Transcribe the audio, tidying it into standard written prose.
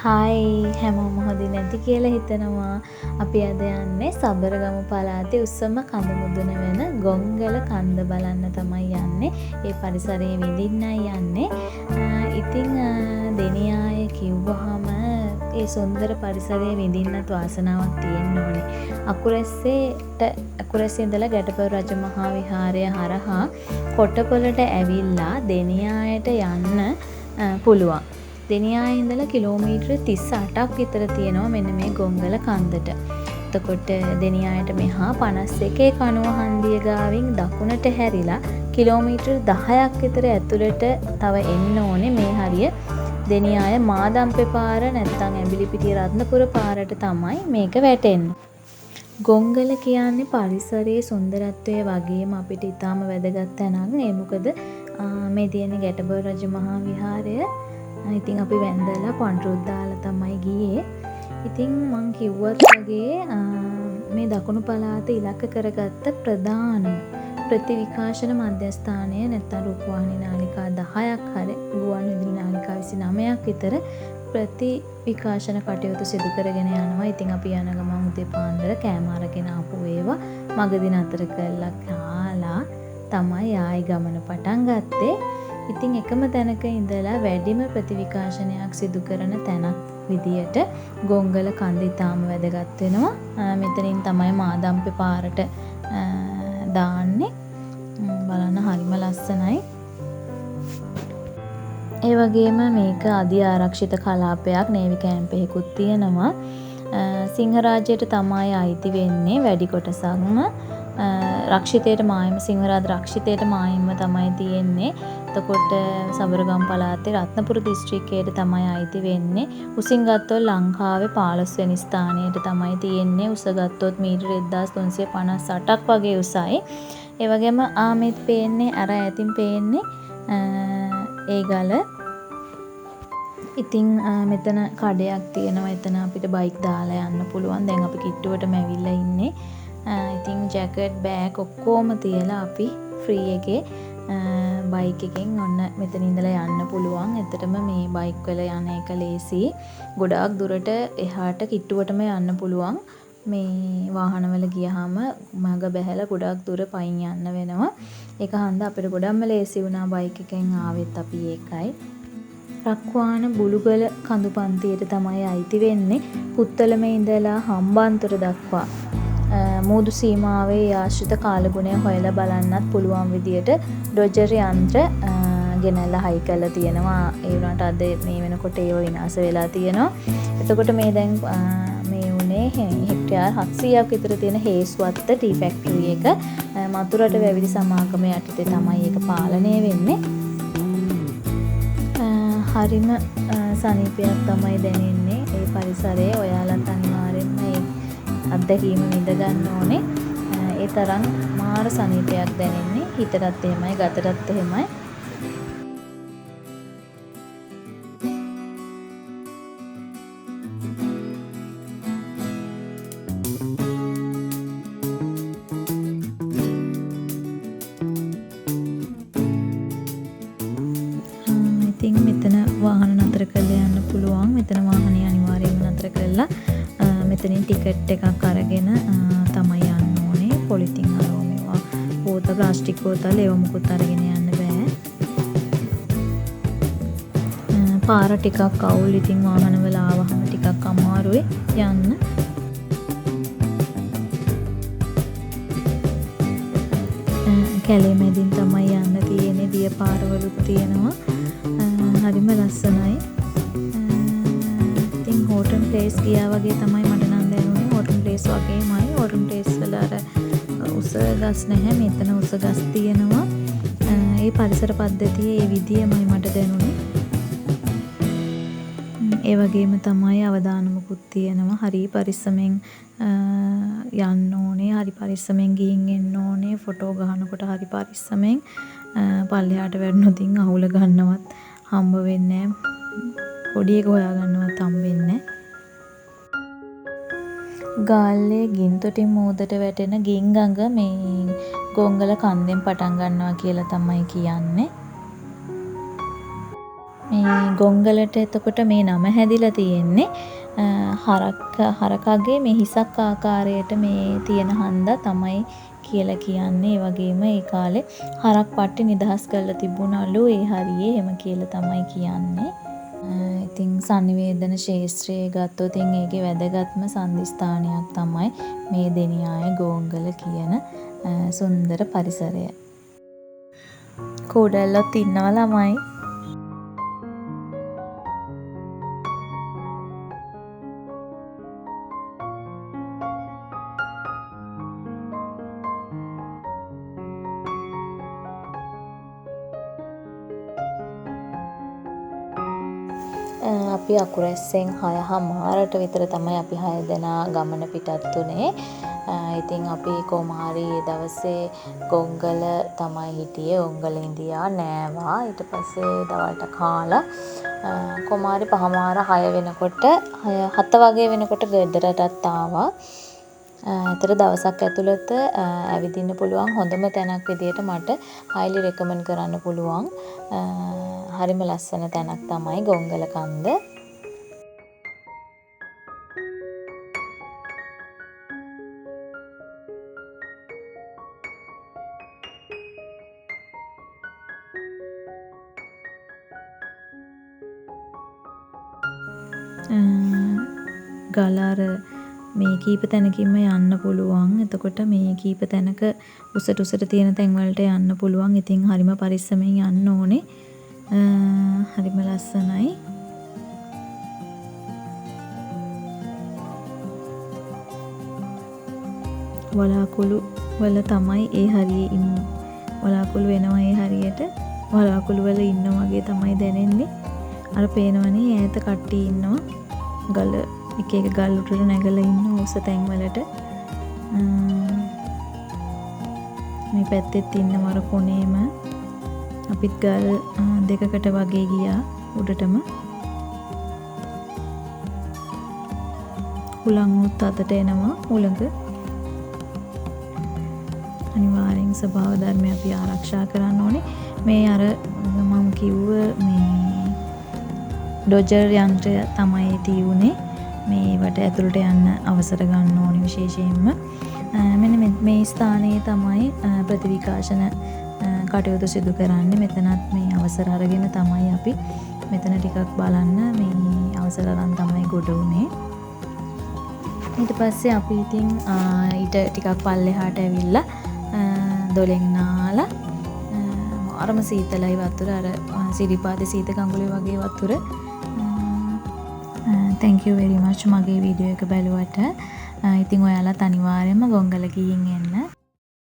Hi හැමෝම හොඳින් නැති කියලා හිතනවා. අපි අද යන්නේ සබරගමු පළාතේ උස්සම කඳ මුදුන වෙන ගොංගල කන්ද බලන්න තමයි යන්නේ. ඒ පරිසරයේ විඳින්නයි යන්නේ. ඉතින් දෙනියාය කිව්වහම ඒ සුන්දර පරිසරයේ විඳින්නත් වාසනාවක් තියෙන්න ඕනේ. අකුරැස්සේ ඉඳලා ගැටපොළ රජමහා විහාරය හරහා කොටපොළට ඇවිල්ලා දෙනියායට යන්න පුළුවන්. දෙනියායේ ඉඳලා කිලෝමීටර 38ක් විතර තියෙනවා මෙන්න මේ ගොංගල කන්දට. එතකොට දෙනියායට මෙහා 51 කණුව හන්දිය ගාවින් දකුණට හැරිලා කිලෝමීටර 10ක් විතර ඇතුළට තව එන්න ඕනේ මේ හරිය දෙනියාය මාදම්පේ පාර නැත්නම් ඇඹිලිපිටිය රත්නපුර පාරට තමයි මේක වැටෙන්නේ. ගොංගල කියන්නේ පරිසරයේ සුන්දරත්වය වගේම අපිට ඊටාම වැදගත් තැනක්. ඒ මොකද මේ තියෙන ගැටබර රජමහා විහාරය ඉතින් අපි වැන්දලා පන්රුත් දාලා තමයි ගියේ. ඉතින් මං කිව්වත් වගේ මේ දකුණු පළාත ඉලක්ක කරගත්ත ප්‍රධාන ප්‍රතිවිකාශන මධ්‍යස්ථානය නැත්නම් රූපවාහිනී නාලිකා 10ක් හරි ගුවන් විදුලි නාලිකා 29ක් විතර ප්‍රතිවිකාශන කටයුතු සිදු කරගෙන යනවා. ඉතින් අපි යන ගමන් උදේ පාන්දර කෑම අරගෙන ආපු ඒවා මගදී නතර කරලා කාලා තමයි ආයි ගමන පටන් ගත්තේ. ඉතින් එකම තැනක ඉඳලා වැඩිම ප්‍රතිවිකාශනයක් සිදු කරන තැනක් විදියට ගොංගල කන්ද ඉතාම වැදගත් වෙනවා. මෙතනින් තමයි මාදම්පේ පාරට දාන්නේ. බලන්න හරිම ලස්සනයි. ඒ වගේම මේක අධි ආරක්ෂිත කලාපයක්. නේවි කැම්ප් එකකුත් තියෙනවා. සිංහරාජයට තමයි අයිති වෙන්නේ වැඩි කොටසක්ම. රක්ෂිතයට මායිම සිංහරාජ රක්ෂිතයට මායිම තමයි තියෙන්නේ. එතකොට සබරගම් පළාතේ රත්නපුර දිස්ත්‍රික්කයට තමයි අයිති වෙන්නේ. උසින් ගත්තොත් ලංකාවේ 15 වෙනි ස්ථානයට තමයි තියෙන්නේ. උස ගත්තොත් මීටර 1358ක් වගේ උසයි. ඒ වගේම ආමෙත් පේන්නේ අර ඈතින් පේන්නේ ඒ ගල. ඉතින් මෙතන කඩයක් තියෙනවා. එතන අපිට බයික් දාලා යන්න පුළුවන්. දැන් අපි කිට්ටුවටම ඇවිල්ලා ඉන්නේ. ඉතින් ජැකට් බෑග් ඔක්කොම තියලා අපි ෆ්‍රී එකේ බයික් එකෙන් ඔන්න මෙතන ඉඳලා යන්න පුළුවන්. ඇත්තටම මේ බයික් වල යන එක ලේසි. ගොඩාක් දුරට එහාට කිට්ටුවටම යන්න පුළුවන්. මේ වාහනවල ගියාම මග බැහැලා ගොඩාක් දුර පයින් යන්න වෙනවා. ඒක හන්ද අපිට ගොඩක්ම ලේසි වුණා බයික් එකෙන් ආවෙත් අපි ඒකයි. රක්වාන බුළුගල කඳු පන්තියට තමයි අයිති වෙන්නේ. පුත්තලමේ ඉඳලා හම්බන්තොට දක්වා මූදු සීමාවේ ආශ්‍රිත කාලගුණය හොයලා බලන්නත් පුළුවන් විදියට ඩොජර් යන්ත්‍ර ගෙනල්ලා හයි කරලා තියෙනවා. ඒ වුණාට අද මේ වෙනකොට ඒව විනාශ වෙලා තියෙනවා. එතකොට මේ දැන් මේ උනේ හෙක්ටයාර් 700ක් විතර තියෙන හේස්වත්ත ටී ෆැක්ටරි එක මතුරට වැවිලි සමාගම යටතේ තමයි ඒක පාලනය වෙන්නේ. හරිම සනීපයක් තමයි දැනෙන්නේ. ඒ පරිසරයේ ඔයාලත් අනිවාර්යෙන්ම මේ අත්දැකීම විඳ ගන්න ඕනේ. ඒ තරම් මාර සනීපයක් දැනෙන්නේ. හිතටත් එහෙමයි, ගතටත් එහෙමයි. ඉතින් මෙතන වාහන නතර කරලා යන්න පුළුවන්. මෙතන වාහනේ අනිවාර්යයෙන්ම නතර කරලා මෙතනින් ටිකට් එකක් අරගෙන තමයි යන්න ඕනේ. පොලිතින් අරව මේවා බෝතල් ප්ලාස්ටික් බෝතල් ඒව මොකුත් අරගෙන යන්න බෑ. පාර ටිකක් අවුල්. ඉතින් වාහනවල ආවහම ටිකක් අමාරුයි යන්න. කැලේ මැදින් තමයි යන්න තියෙන්නේ. දිය පාරවලුත් තියෙනවා. හරිම ලස්සනයි. හෝටන් ප්ලේස් ගියා වගේ තමයි මට නම් දැනුනේ. හෝටන් ප්ලේස් වගේමයි. හෝටන් ප්ලේස් වල අර උස ගස් නැහැ. මෙතන උස ගස් තියෙනවා. ඒ පරිසර පද්ධතියේ ඒ විදියමයි මට දැනුනේ. ඒ වගේම තමයි අවදානමකුත් තියෙනවා. හරි පරිස්සමෙන් යන්න ඕනේ. හරි පරිස්සමෙන් ගිහින් එන්න ඕනේ. ෆොටෝ ගහනකොට හරි පරිස්සමෙන් පල්ලෙහාට වැටුණොත් අහුල ගන්නවත් හම්බ වෙන්නේ නැහැ. පොඩි එක හොයාගන්නවත් හම්බෙන්නේ. ගාල්ලේ ගින්තොටින් මූදට වැටෙන ගින් ගඟ මේ ගොංගල කන්දෙන් පටන් ගන්නවා කියලා තමයි කියන්නේ. මේ ගොංගලට එතකොට මේ නම හැදිලා තියෙන්නේ හරකගේ මේ හිසක් ආකාරයට මේ තියෙන හන්දා තමයි කියලා කියන්නේ. ඒ වගේම ඒ කාලේ හරක් පට්ටි නිදහස් කරලා තිබුණලු ඒ හරියේ එහෙම කියලා තමයි කියන්නේ. ඉතින් sannivedana ශාස්ත්‍රයේ ගත්තොත් ඒකේ වැදගත්ම සම්දිස්ථානයක් තමයි මේ දෙනියාය ගෝංගල කියන සුන්දර පරිසරය. කූඩැල්ලොත් ඉන්නවා ළමයි. අපි අකුරැස්සෙන් 6:00ට විතර තමයි අපි 6 දෙනා ගමන පිටත් උනේ. ඉතින් අපි කොමාරි ඒ දවසේ ගොංගල තමයි හිටියේ. ගොංගල ඉඳියා නෑවා. ඊට පස්සේ දවල්ට කාලා කොමාරි 5:00 වෙනකොට 7 වගේ වෙනකොට ගෙදරටත් ආවා. ඒතර දවසක් ඇතුළත ඇවිදින්න පුළුවන් හොඳම තැනක් විදියට මට highly recommend කරන්න පුළුවන්. හරිම ලස්සන තැනක් තමයි ගොංගල කන්ද. ගලාර මේ කීප තැනකින්ම යන්න පුළුවන්. එතකොට මේ කීප තැනක උසට තියෙන තැන් වලට යන්න පුළුවන්. ඉතින් හරිම පරිස්සමෙන් යන්න ඕනේ. හරිම ලස්සනයි. වලාකුළු වල තමයි ඒ හරියේ ඉන්නේ. වලාකුළු වෙනවා ඒ හරියට. වලාකුළු වල ඉන්නා වගේ තමයි දැනෙන්නේ. අර පේනවනේ ඈත කට්ටිය ඉන්නවා. ගල එක එක ගල් උඩට නැගලා ඉන්නවා උස තැන් වලට. මේ පැත්තෙත් ඉන්නවර කොනේම අපිත් ගල් දෙකකට වගේ ගියා උඩටම. හුලං උත් අතට එනවා උලඟ. අනිවාර්යෙන් ස්වභාව ධර්මය අපි ආරක්ෂා කරන්න ඕනේ. මේ අර මම කිව්ව මේ ඩොජර් යන්ත්‍රය තමයි තියුනේ. මේවට ඇතුළට යන්න අවසර ගන්න ඕනේ විශේෂයෙන්ම. මෙන්න මේ ස්ථානයේ තමයි ප්‍රතිවිකාශන කටයුතු සිදු කරන්නේ. මෙතනත් මේ අවසර අරගෙන තමයි අපි මෙතන ටිකක් බලන්න මේ අවසර අරන් තමයි ගොඩ වුනේ. ඊට පස්සේ අපි ඉතින් ඊට ටිකක් පල්ලෙහාට ඇවිල්ලා දොලෙන් නාලා අරම සීතලයි වතුර අර සිරිපාදේ සීත කඟුලේ වගේ වතුර. thank you very much මගේ වීඩියෝ එක බැලුවට. ඉතින් ඔයාලත් අනිවාර්යයෙන්ම ගොංගල ගිහින් එන්න.